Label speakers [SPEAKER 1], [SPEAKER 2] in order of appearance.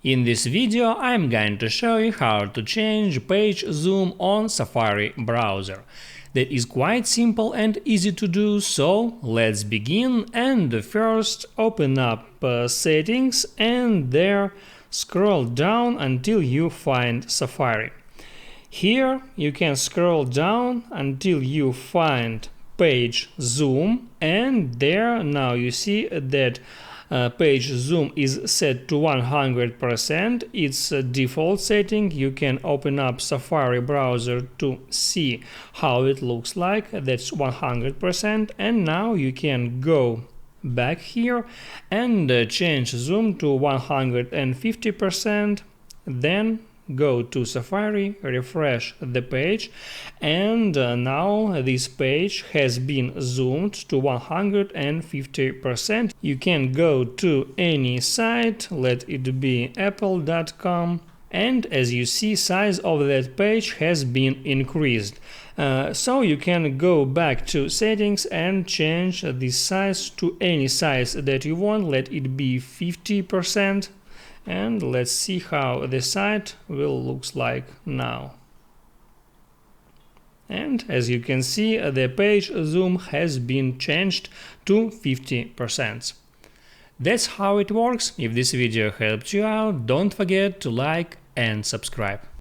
[SPEAKER 1] In this video I'm going to show you how to change page zoom on Safari browser. That is quite simple and easy to do, so let's begin. And first open up settings and there scroll down until you find Safari. Here you can scroll down until you find page zoom, and there now you see that page zoom is set to 100%. It's a default setting. You can open up Safari browser to see how it looks like. That's 100%, and now you can go back here and change zoom to 150%. Then go to Safari, refresh the page, and now this page has been zoomed to 150%. You can go to any site, let it be apple.com, and as you see, size of that page has been increased. So you can go back to settings and change the size to any size that you want. Let it be 50%. And let's see how the site will look like now. And as you can see, the page zoom has been changed to 50%. That's how it works. If this video helped you out, don't forget to like and subscribe.